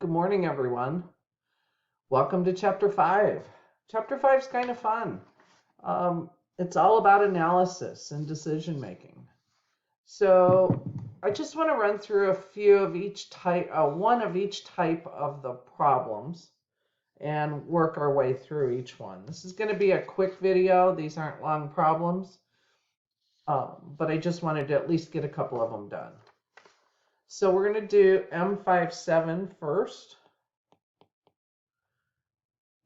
Good morning, everyone. Welcome to Chapter 5. Chapter 5 is kind of fun. It's all about analysis and decision making. So I just want to run through a few of each type, one of each type of the problems and work our way through each one. This is going to be a quick video. These aren't long problems, but I just wanted to at least get a couple of them done. So we're going to do M57 first.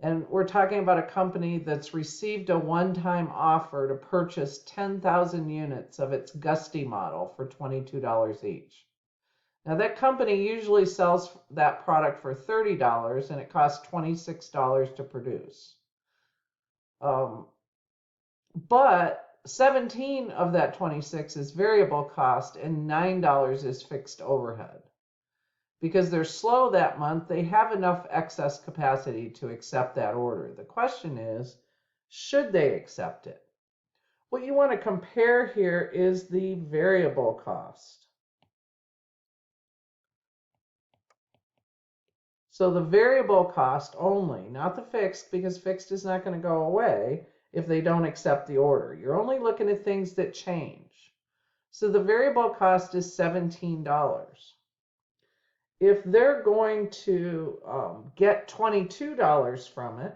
And we're talking about a company that's received a one-time offer to purchase 10,000 units of its Gusty model for $22 each. Now that company usually sells that product for $30 and it costs $26 to produce. But 17 of that 26 is variable cost and $9 is fixed overhead. Because they're slow that month, they have enough excess capacity to accept that order. The question is, should they accept it? What you want to compare here is the variable cost. So the variable cost only, not the fixed, because fixed is not going to go away if they don't accept the order. You're only looking at things that change. So the variable cost is $17. If they're going to get $22 from it,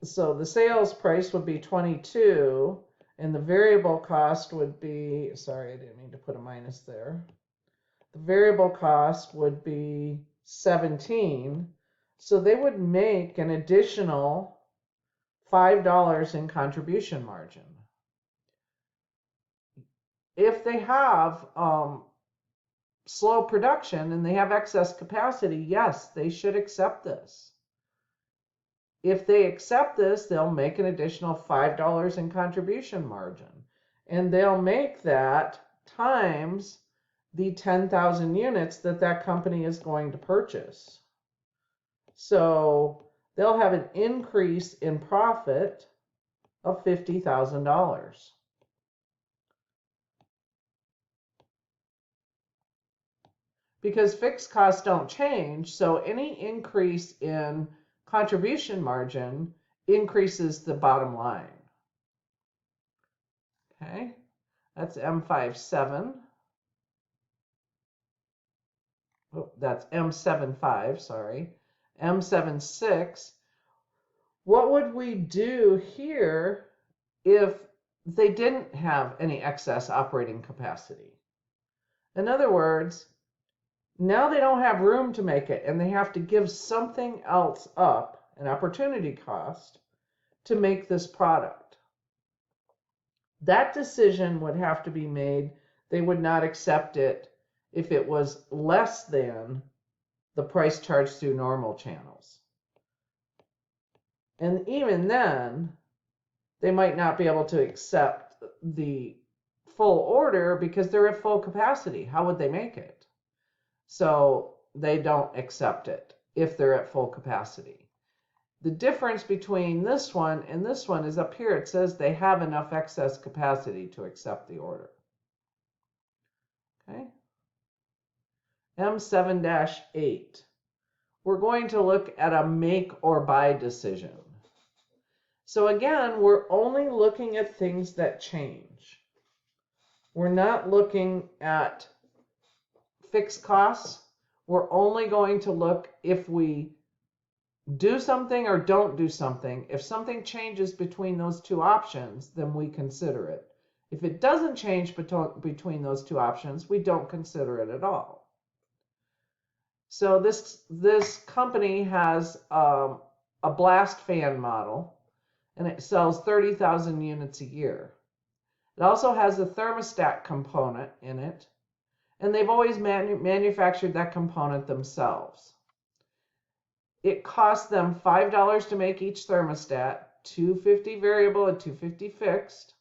so the sales price would be 22 and the variable cost would be, sorry, I didn't mean to put a minus there. The variable cost would be 17. So they would make an additional $5 in contribution margin. If they have slow production and they have excess capacity, yes, they should accept this. If they accept this, they'll make an additional $5 in contribution margin. And they'll make that times the 10,000 units that that company is going to purchase. So they'll have an increase in profit of $50,000. Because fixed costs don't change, so any increase in contribution margin increases the bottom line. Okay, that's M57. Oh, that's M75, sorry. M76. What would we do here if they didn't have any excess operating capacity? In other words, now they don't have room to make it and they have to give something else up, an opportunity cost, to make this product. That decision would have to be made. They would not accept it if it was less than the price charged through normal channels. And even then, they might not be able to accept the full order because they're at full capacity. How would they make it? So they don't accept it if they're at full capacity. The difference between this one and this one is up here. It says they have enough excess capacity to accept the order. Okay. M7-8. We're going to look at a make or buy decision. So again, we're only looking at things that change. We're not looking at fixed costs. We're only going to look if we do something or don't do something. If something changes between those two options, then we consider it. If it doesn't change between those two options, we don't consider it at all. So this company has a blast fan model, and it sells 30,000 units a year. It also has a thermostat component in it, and they've always manufactured that component themselves. It costs them $5 to make each thermostat, $2.50 variable and $2.50 fixed.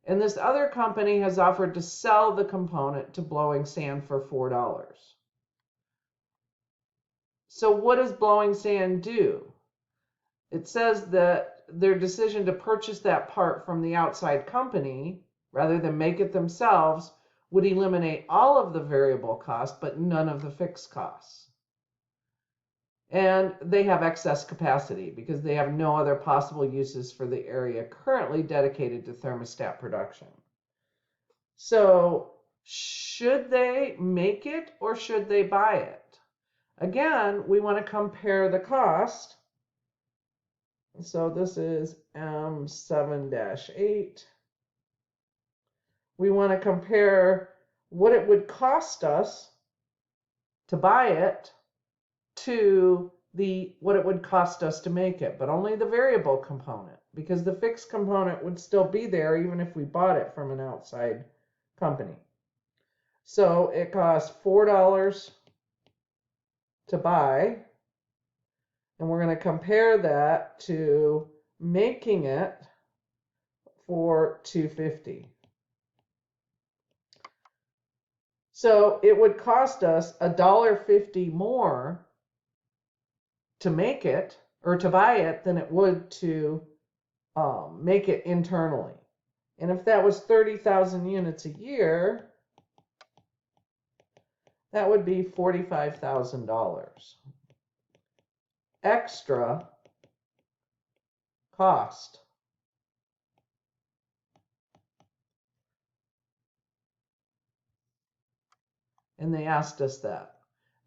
And this other company has offered to sell the component to Blowing Sand for $4. So what does Blowing Sand do? It says that their decision to purchase that part from the outside company, rather than make it themselves, would eliminate all of the variable costs, but none of the fixed costs. And they have excess capacity because they have no other possible uses for the area currently dedicated to thermostat production. So should they make it or should they buy it? Again, we want to compare the cost. So this is M7-8. We want to compare what it would cost us to buy it to what it would cost us to make it, but only the variable component, because the fixed component would still be there even if we bought it from an outside company. So it costs $4 to buy, and we're going to compare that to making it for $2.50. So it would cost us $1.50 more to make it or to buy it than it would to make it internally. And if that was 30,000 units a year, that would be $45,000 extra cost. And they asked us that.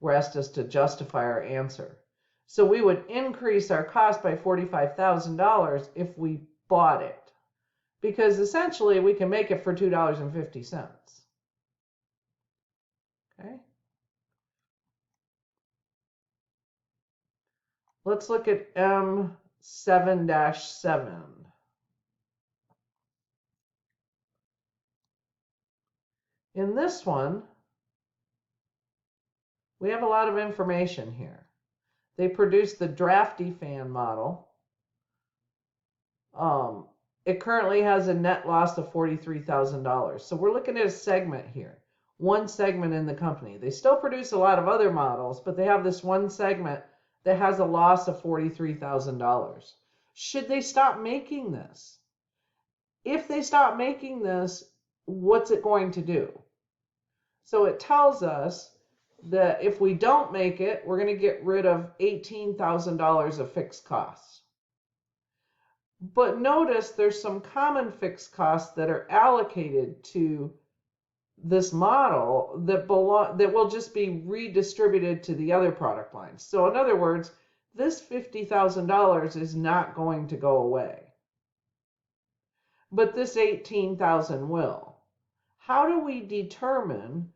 We're asked us to justify our answer. So we would increase our cost by $45,000 if we bought it, because essentially we can make it for $2.50. Okay. Let's look at M7-7. In this one, we have a lot of information here. They produced the drafty fan model. It currently has a net loss of $43,000. So we're looking at a segment here, one segment in the company. They still produce a lot of other models, but they have this one segment that has a loss of $43,000. Should they stop making this? If they stop making this, what's it going to do? So it tells us that if we don't make it, we're going to get rid of $18,000 of fixed costs. But notice there's some common fixed costs that are allocated to this model that will just be redistributed to the other product lines. So in other words, this $50,000 is not going to go away. But this $18,000 will. How do we determine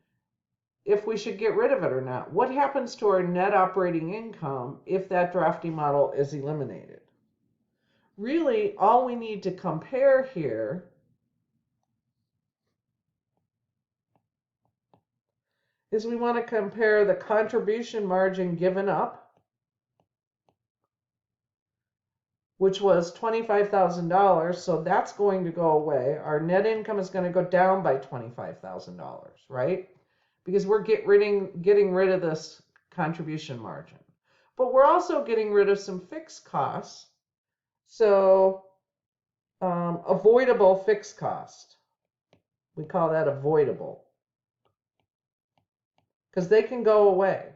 if we should get rid of it or not? What happens to our net operating income if that drafty model is eliminated? Really, all we need to compare here is we want to compare the contribution margin given up, which was $25,000, so that's going to go away. Our net income is going to go down by $25,000, right? Because we're getting rid of this contribution margin. But we're also getting rid of some fixed costs. So avoidable fixed cost. We call that avoidable, because they can go away.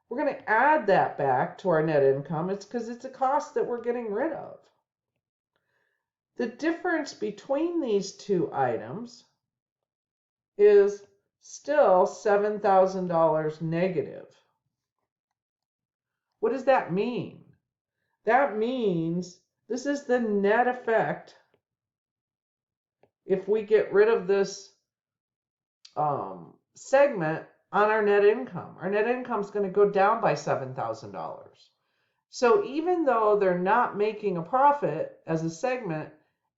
We're going to add that back to our net income. It's because it's a cost that we're getting rid of. The difference between these two items is still $7,000 negative. What does that mean? That means this is the net effect if we get rid of this segment on our net income. Our net income is going to go down by $7,000. So even though they're not making a profit as a segment,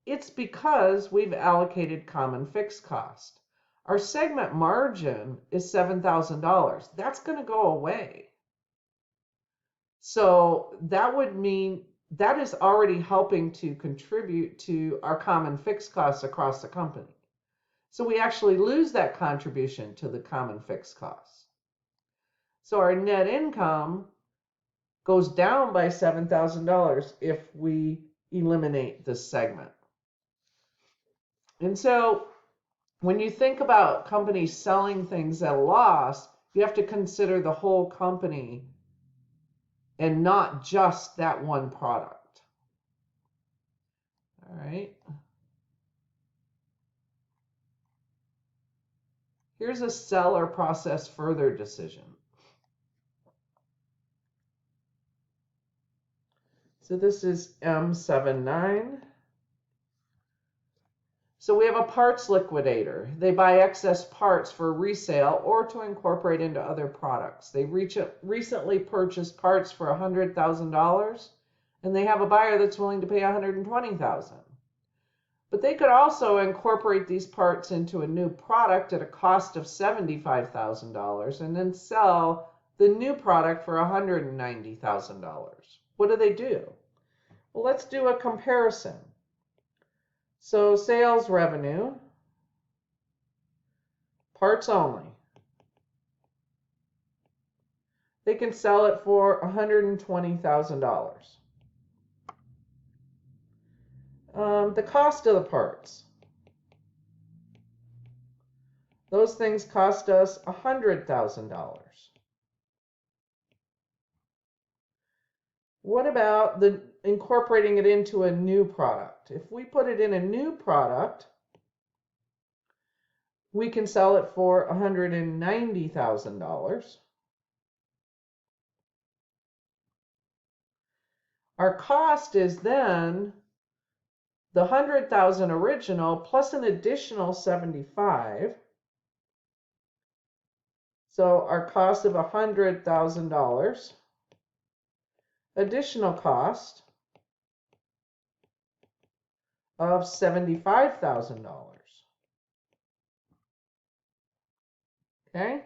it's because we've allocated common fixed cost. Our segment margin is $7,000. That's going to go away. So that would mean that is already helping to contribute to our common fixed costs across the company. So we actually lose that contribution to the common fixed costs. So our net income goes down by $7,000 if we eliminate this segment. And so when you think about companies selling things at a loss, you have to consider the whole company and not just that one product. All right. Here's a sell or process further decision. So this is M79. So we have a parts liquidator. They buy excess parts for resale or to incorporate into other products. They recently purchased parts for $100,000, and they have a buyer that's willing to pay $120,000. But they could also incorporate these parts into a new product at a cost of $75,000 and then sell the new product for $190,000. What do? Well, let's do a comparison. So sales revenue, parts only. They can sell it for $120,000. The cost of the parts. Those things cost us $100,000. What about the incorporating it into a new product? If we put it in a new product, we can sell it for $190,000. Our cost is then the $100,000 original plus an additional $75,000. So our cost of $100,000, additional cost of $75,000. Okay?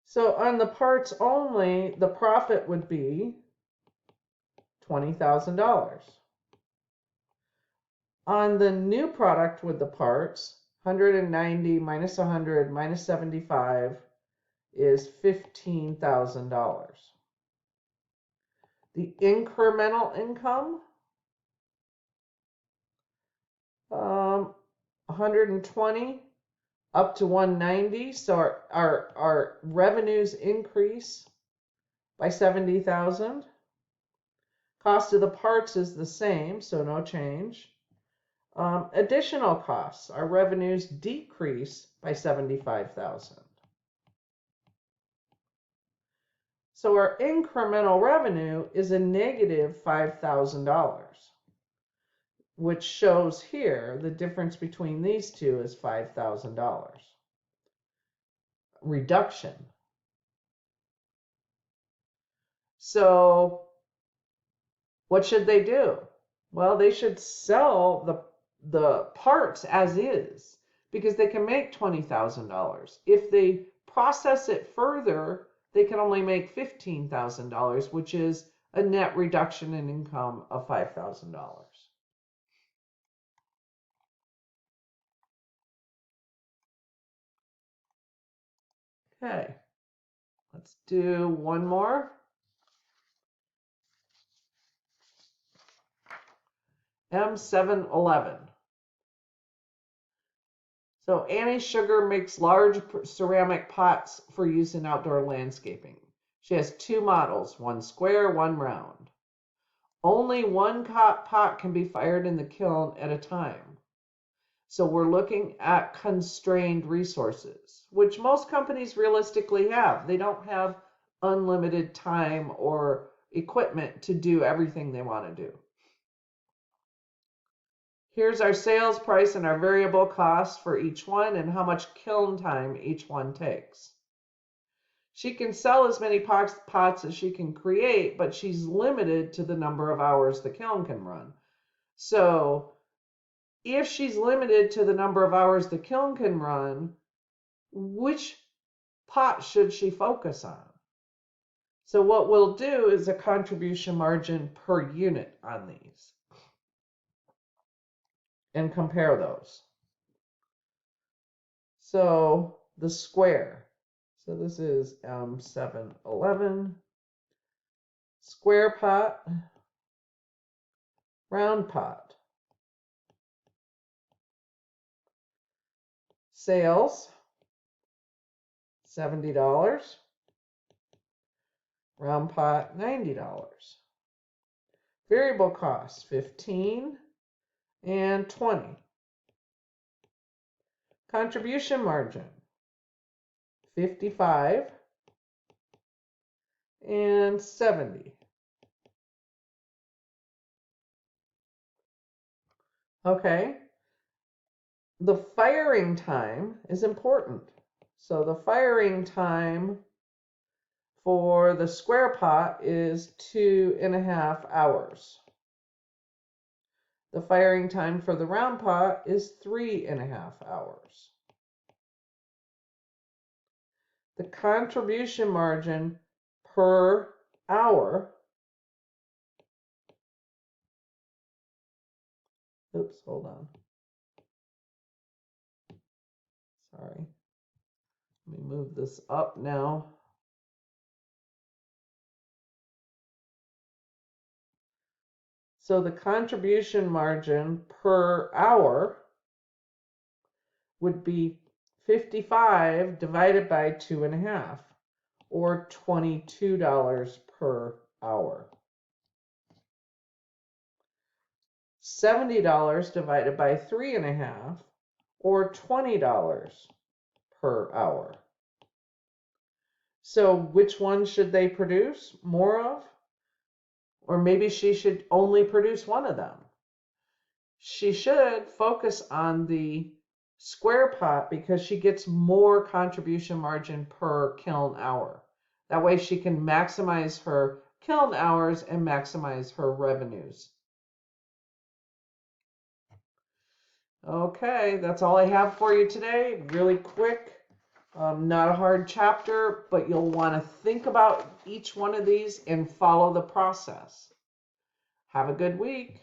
So on the parts only, the profit would be $20,000. On the new product with the parts, 190 minus 100 minus 75 is $15,000. The incremental income, 120 up to 190. So our revenues increase by 70,000. Cost of the parts is the same, so no change. Additional costs, our revenues decrease by 75,000. So our incremental revenue is a negative $5,000, which shows here the difference between these two is $5,000. Reduction. So what should they do? Well, they should sell the parts as is because they can make $20,000. If they process it further, they can only make $15,000, which is a net reduction in income of $5,000. Okay, let's do one more. M711. So Annie Sugar makes large ceramic pots for use in outdoor landscaping. She has two models, one square, one round. Only one pot can be fired in the kiln at a time. So we're looking at constrained resources, which most companies realistically have. They don't have unlimited time or equipment to do everything they want to do. Here's our sales price and our variable costs for each one and how much kiln time each one takes. She can sell as many pots as she can create, but she's limited to the number of hours the kiln can run. So if she's limited to the number of hours the kiln can run, which pot should she focus on? So what we'll do is a contribution margin per unit on these and compare those. So the square. So this is M711. Square pot, round pot. Sales, $70. Round pot, $90. Variable costs, $15 and $20. Contribution margin, $55 and $70. Okay, the firing time is important. So the firing time for the square pot is 2.5 hours. The firing time for the round pot is 3.5 hours. The contribution margin per hour, oops, hold on. Sorry. Let me move this up now. So the contribution margin per hour would be 55 divided by 2.5, or $22 per hour. $70 divided by 3.5, or $20 per hour. So which one should they produce more of? Or maybe she should only produce one of them. She should focus on the square pot because she gets more contribution margin per kiln hour. That way she can maximize her kiln hours and maximize her revenues. Okay, that's all I have for you today. Really quick. Not a hard chapter, but you'll want to think about each one of these and follow the process. Have a good week.